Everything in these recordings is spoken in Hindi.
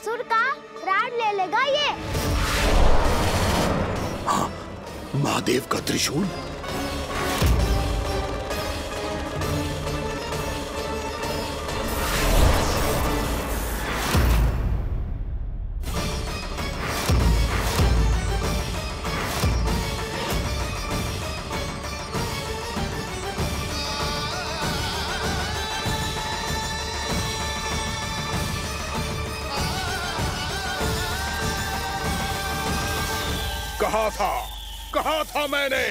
असुर का प्राण ले लेगा ये। हाँ, महादेव का त्रिशूल। कहा था मैंने,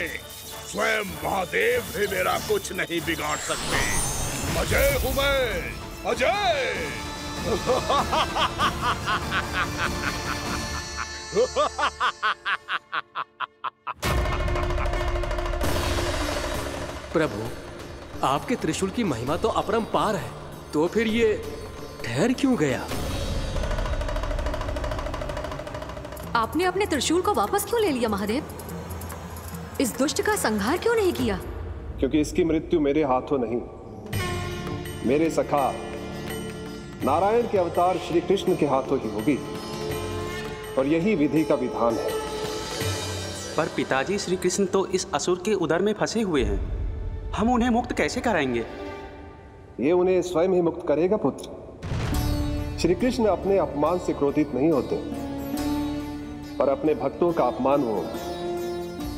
स्वयं महादेव भी मेरा कुछ नहीं बिगाड़ सकते। अजय हूं मैं, अजय। प्रभु, आपके त्रिशूल की महिमा तो अपरंपार है, तो फिर ये ठहर क्यों गया? आपने अपने त्रिशूल को वापस क्यों ले लिया महादेव? इस दुष्ट का संहार क्यों नहीं किया? क्योंकि इसकी मृत्यु मेरे हाथों नहीं, मेरे सखा नारायण के अवतार श्री कृष्ण के हाथों ही होगी, और यही विधि का विधान है। पर पिताजी, श्री कृष्ण तो इस असुर के उदर में फंसे हुए हैं, हम उन्हें मुक्त कैसे कराएंगे? ये उन्हें स्वयं ही मुक्त करेगा पुत्र। श्री कृष्ण अपने अपमान से क्रोधित नहीं होते, पर अपने भक्तों का अपमान वो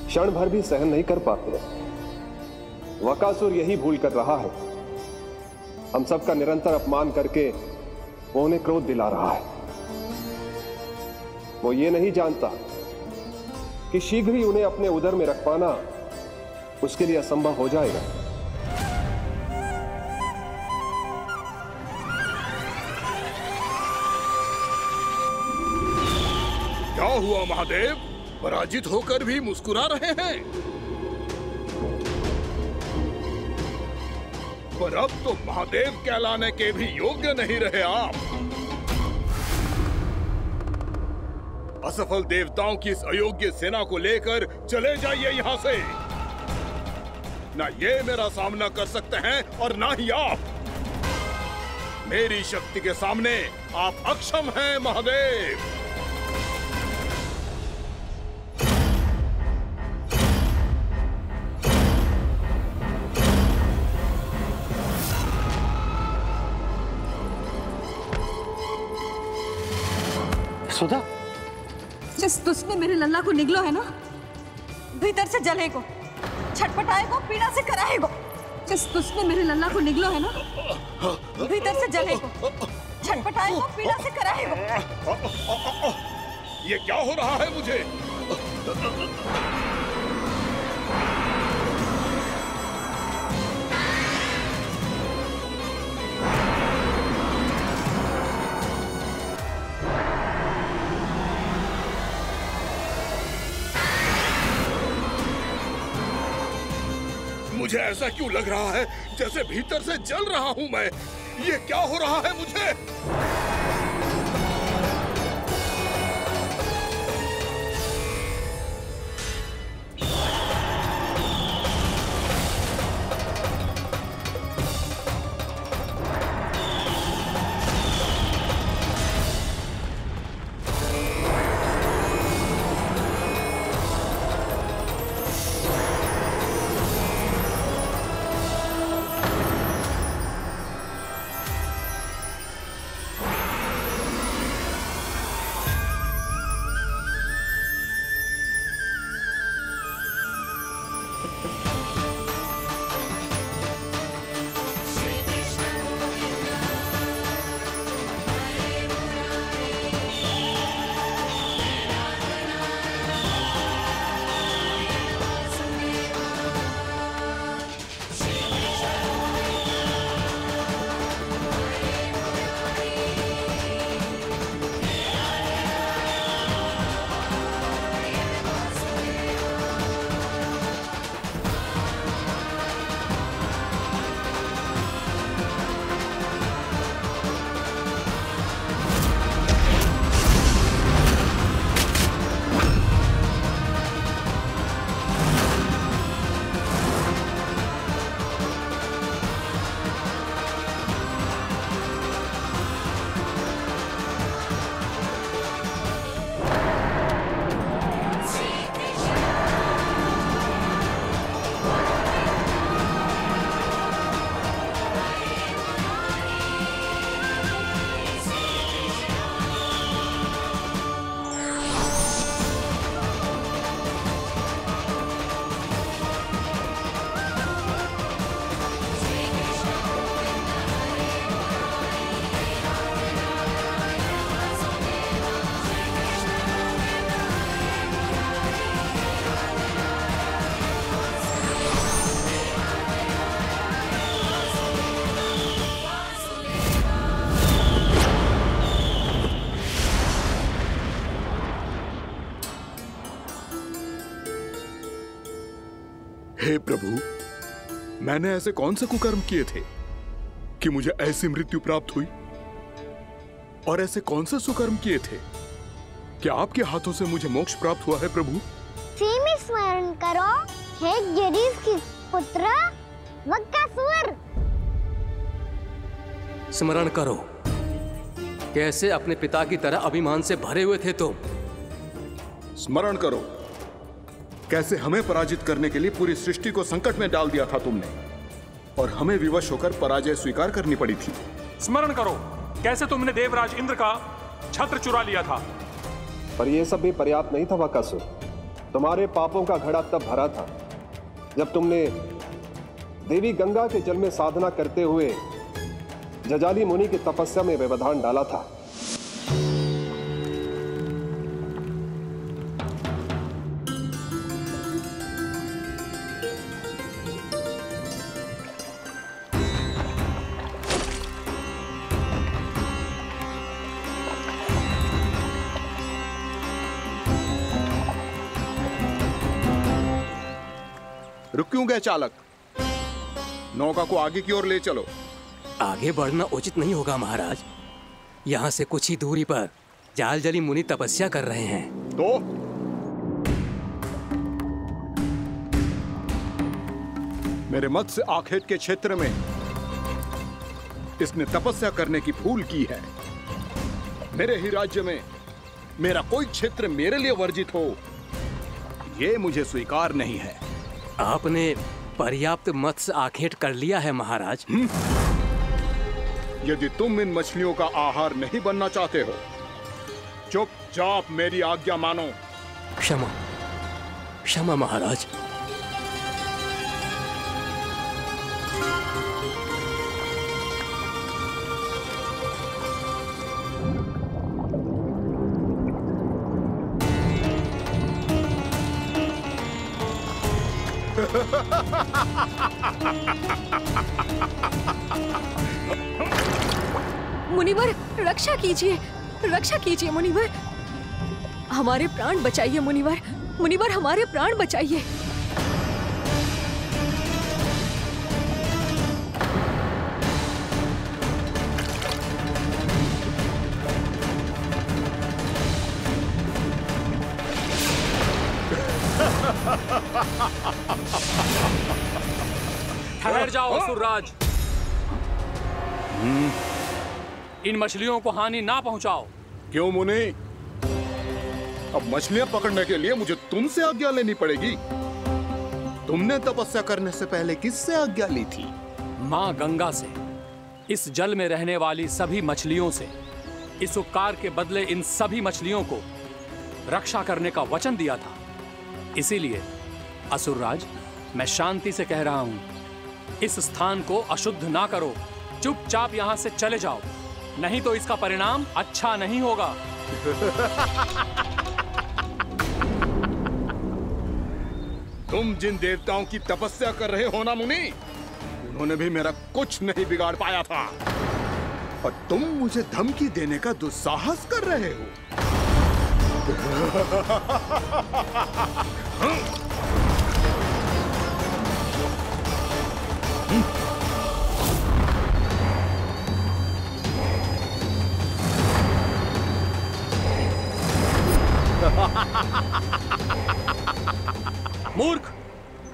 क्षण भर भी सहन नहीं कर पाते। वकासुर यही भूल कर रहा है, हम सबका निरंतर अपमान करके वो उन्हें क्रोध दिला रहा है। वो ये नहीं जानता कि शीघ्र ही उन्हें अपने उदर में रख पाना उसके लिए असंभव हो जाएगा। क्या हुआ महादेव, पराजित होकर भी मुस्कुरा रहे हैं? पर अब तो महादेव कहलाने के भी योग्य नहीं रहे आप। असफल देवताओं की इस अयोग्य सेना को लेकर चले जाइए यहाँ से। ना ये मेरा सामना कर सकते हैं और ना ही आप। मेरी शक्ति के सामने आप अक्षम हैं महादेव। सुधा, जिस दुष्ट ने मेरे लल्ला को निगलो है ना, भीतर से जलेगो, छटपटाएगो, पीड़ा से कराएगो। जिस दुष्ट ने मेरे लल्ला को निगलो है ना, भीतर से जलेगो, छटपटाएगो, पीड़ा से कराएगो। ये क्या हो रहा है मुझे? मुझे ऐसा क्यों लग रहा है जैसे भीतर से जल रहा हूं मैं? ये क्या हो रहा है मुझे? हे प्रभु, मैंने ऐसे कौन से कुकर्म किए थे कि मुझे ऐसी मृत्यु प्राप्त हुई? और ऐसे कौन से सुकर्म किए थे कि आपके हाथों से मुझे मोक्ष प्राप्त हुआ है प्रभु? में स्मरण करो, हे गिरीश की पुत्र वक्कासुर। स्मरण करो, कैसे अपने पिता की तरह अभिमान से भरे हुए थे तुम। स्मरण करो, कैसे हमें पराजित करने के लिए पूरी सृष्टि को संकट में डाल दिया था तुमने, और हमें विवश होकर पराजय स्वीकार करनी पड़ी थी। स्मरण करो, कैसे तुमने देवराज इंद्र का छत्र चुरा लिया था। पर यह सब भी पर्याप्त नहीं था वक्कासुर। तुम्हारे पापों का घड़ा तब भरा था जब तुमने देवी गंगा के जल में साधना करते हुए जजाली मुनि की तपस्या में व्यवधान डाला था। रुक क्यों गए चालक? नौका को आगे की ओर ले चलो। आगे बढ़ना उचित नहीं होगा महाराज। यहाँ से कुछ ही दूरी पर जालजली मुनि तपस्या कर रहे हैं। तो मेरे मत्स्य आखेट के क्षेत्र में इसने तपस्या करने की भूल की है। मेरे ही राज्य में मेरा कोई क्षेत्र मेरे लिए वर्जित हो, यह मुझे स्वीकार नहीं है। आपने पर्याप्त मत्स्य आखेट कर लिया है महाराज। यदि तुम इन मछलियों का आहार नहीं बनना चाहते हो, चुपचाप मेरी आज्ञा मानो। क्षमा, क्षमा महाराज। मुनिवर, रक्षा कीजिए, रक्षा कीजिए मुनिवर। हमारे प्राण बचाइए मुनिवर, मुनिवर हमारे प्राण बचाइए। ठहर जाओ असुरराज। इन मछलियों को हानि ना पहुंचाओ। क्यों मुनि? अब मछलियां पकड़ने के लिए मुझे तुमसे आज्ञा लेनी पड़ेगी। तुमने तपस्या करने से पहले किससे आज्ञा ली थी? मां गंगा से, इस जल में रहने वाली सभी मछलियों से। इस उपकार के बदले इन सभी मछलियों को रक्षा करने का वचन दिया था। इसीलिए असुरराज, मैं शांति से कह रहा हूं, इस स्थान को अशुद्ध ना करो। चुपचाप यहां से चले जाओ, नहीं तो इसका परिणाम अच्छा नहीं होगा। तुम जिन देवताओं की तपस्या कर रहे हो ना मुनि, उन्होंने भी मेरा कुछ नहीं बिगाड़ पाया था, और तुम मुझे धमकी देने का दुस्साहस कर रहे हो। मूर्ख,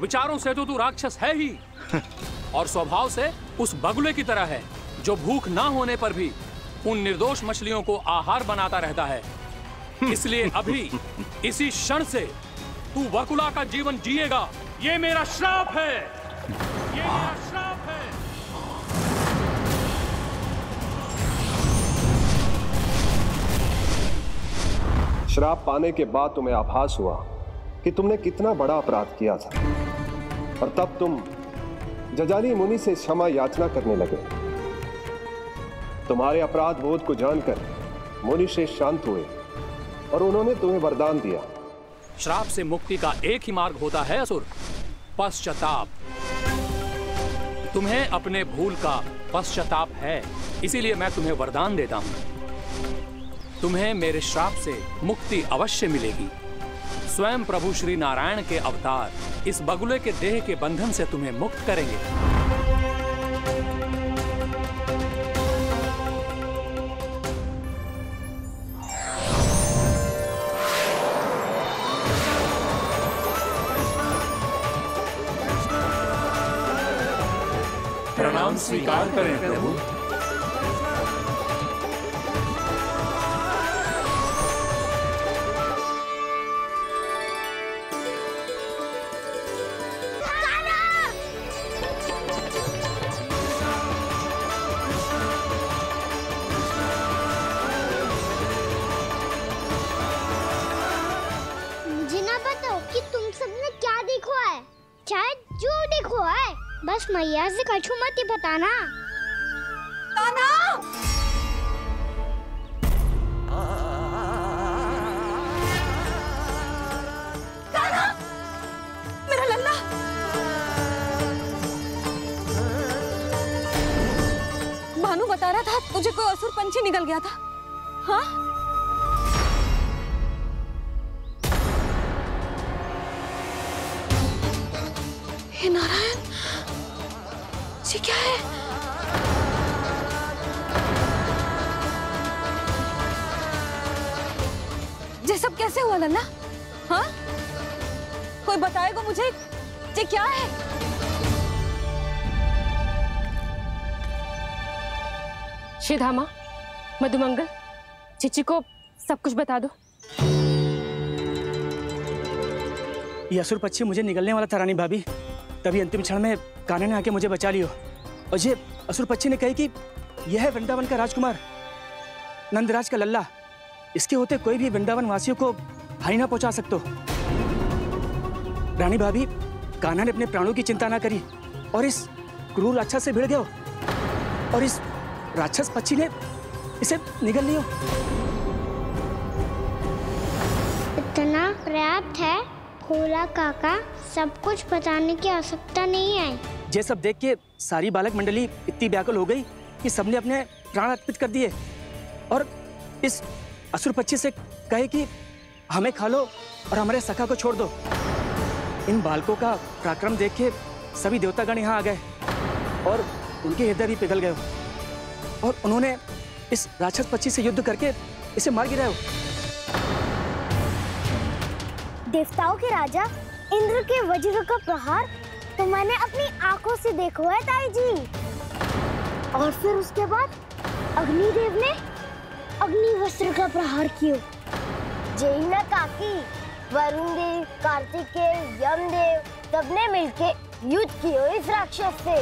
विचारों से तो तू राक्षस है ही, और स्वभाव से उस बगुले की तरह है जो भूख ना होने पर भी उन निर्दोष मछलियों को आहार बनाता रहता है। इसलिए अभी इसी क्षण से तू वकुला का जीवन जिएगा। ये मेरा श्राप है, ये मेरा श्राप है। श्राप पाने के बाद तुम्हें आभास हुआ कि तुमने कितना बड़ा अपराध किया था, और तब तुम जजाली मुनि से क्षमा याचना करने लगे। तुम्हारे अपराध बोध को जानकर मुनि श्रेष्ठ शांत हुए और उन्होंने तुम्हें वरदान दिया। श्राप से मुक्ति का एक ही मार्ग होता है असुर, पश्चाताप। तुम्हें अपने भूल का पश्चाताप है, इसीलिए मैं तुम्हें वरदान देता हूं। तुम्हें मेरे श्राप से मुक्ति अवश्य मिलेगी। स्वयं प्रभु श्री नारायण के अवतार इस बगुले के देह के बंधन से तुम्हें मुक्त करेंगे। प्रणाम स्वीकार करें प्रभु। मुझे ना बताओ कि तुम सबने क्या देखा है, चाहे जो देखो है, बस मैया से कछु मत ही बताना। कान्हा! कान्हा! मेरा लल्ला! भानु बता रहा था तुझे कोई असुर पंछी निकल गया था। हाँ? हे नारायण, ये क्या है? ये सब कैसे हुआ लल्ला? हाँ? कोई बताएगा मुझे ये क्या है? श्रीधामा, मधुमंगल, चिची को सब कुछ बता दो। ये असुर पक्षी मुझे निगलने वाला था रानी भाभी, तभी अंतिम क्षण में कान्हा ने आके मुझे बचा लियो। और ये असुर पक्षी ने कही कि यह है वृंदावन का राजकुमार नंदराज का लल्ला, इसके होते कोई भी वृंदावन वासियों को हानि ना पहुंचा सकते। रानी भाभी, कान्हा ने अपने प्राणों की चिंता ना करी और इस क्रूर राक्षस से भिड़ गया और इस राक्षस पक्षी ने इसे निगल लियो। इतना पर्याप्त है भोला काका, सब कुछ बताने की आवश्यकता नहीं है। ये सब देख के सारी बालक मंडली इतनी व्याकुल हो गई कि सबने अपने प्राण अर्पित कर दिए और इस असुर पक्षी से कहे कि हमें खा लो और हमारे सखा को छोड़ दो। इन बालकों का पराक्रम देख के सभी देवतागण यहाँ आ गए और उनके हृदय भी पिघल गए और उन्होंने इस राक्षस पक्षी से युद्ध करके इसे मार गिराया। देवताओं के राजा इंद्र के वज्र का प्रहार तो मैंने अपनी आंखों से देखा है ताई जी। और फिर उसके बाद अग्निदेव ने अग्निवस्त्र का प्रहार किया। जय ना काकी, वरुण देव, कार्तिकेय, यमदेव सबने मिलके युद्ध किया इस राक्षस से।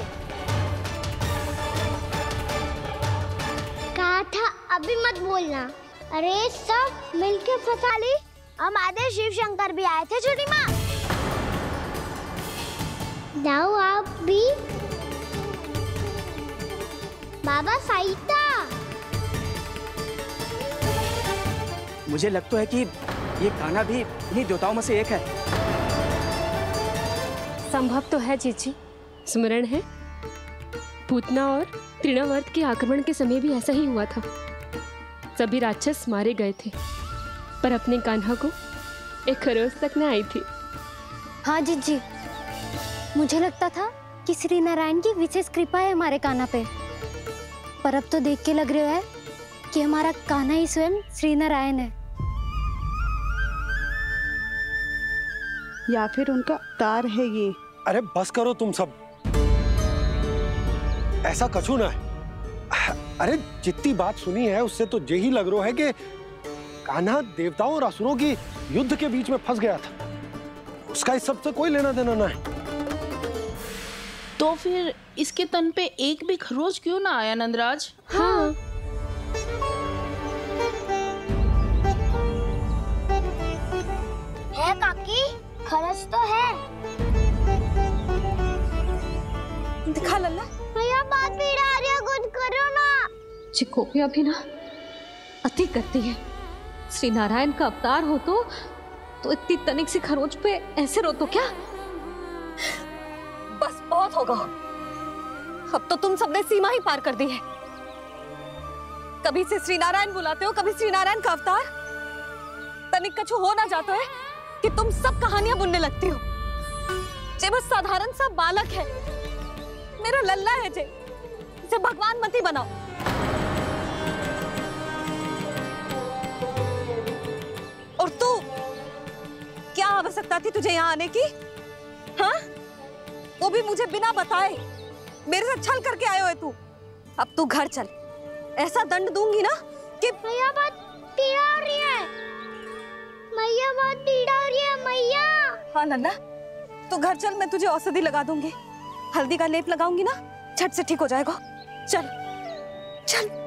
कहा था अभी मत बोलना। अरे सब मिलके फंसा ली। हमारे शिव शंकर भी आए थे छोटी माँ। जाओ आप भी। बाबा साईता, मुझे लगता है कि ये कान्हा भी इन्हीं देवताओं में से एक है। संभव तो है चीची, स्मरण है पूतना और तृणावर्त के आक्रमण के समय भी ऐसा ही हुआ था। सभी राक्षस मारे गए थे पर अपने कान्हा को एक खरोच तक न आई थी। हाँ जीजी, मुझे लगता था कि श्री नारायण की विशेष कृपा है हमारे कान्हा पे, पर अब तो देख के लग रहा है कि हमारा कान्हा ही स्वयं श्री नारायण है। या फिर उनका अवतार है ये। अरे बस करो तुम सब, ऐसा कछु ना है। अरे जितनी बात सुनी है उससे तो यही लग रहा है कि कान्हा देवताओं और असुरों की युद्ध के बीच में फंस गया था। उसका इस सब से कोई लेना देना ना है। तो फिर इसके तन पे एक भी खरोच क्यों ना आया नंदराज? हाँ, है काकी, खरच तो है। दिखा लल्ला। भैया बात पीड़ा आ रही है, कुछ करो ना। चिकोपिया भी ना अति करती है। श्री नारायण का अवतार हो तो इतनी तनिक सी खरोच पे ऐसे रो तो क्या? बस बहुत होगा। अब तो तुम सबने सीमा ही पार कर दी है। कभी से श्री नारायण बुलाते हो, कभी श्री नारायण का अवतार। तनिक कछु हो ना जाता है कि तुम सब कहानियां बुनने लगती हो। जे बस साधारण सा बालक है, मेरा लल्ला है जे, इसे भगवान मत ही बनाओ। और तू, क्या आवश्यकता थी तुझे यहाँ आने की? हाँ? वो भी मुझे बिना बताए, मेरे से छल करके आए हो तू। अब तू घर चल, ऐसा दंड दूंगी ना कि मैया बहुत पीड़ा हो रही है, मैया बहुत पीड़ा हो रही है मैया। हाँ नन्ना, तू घर चल, मैं तुझे औषधि लगा दूंगी, हल्दी का लेप लगाऊंगी ना, झट से ठीक हो जाएगा। चल चल।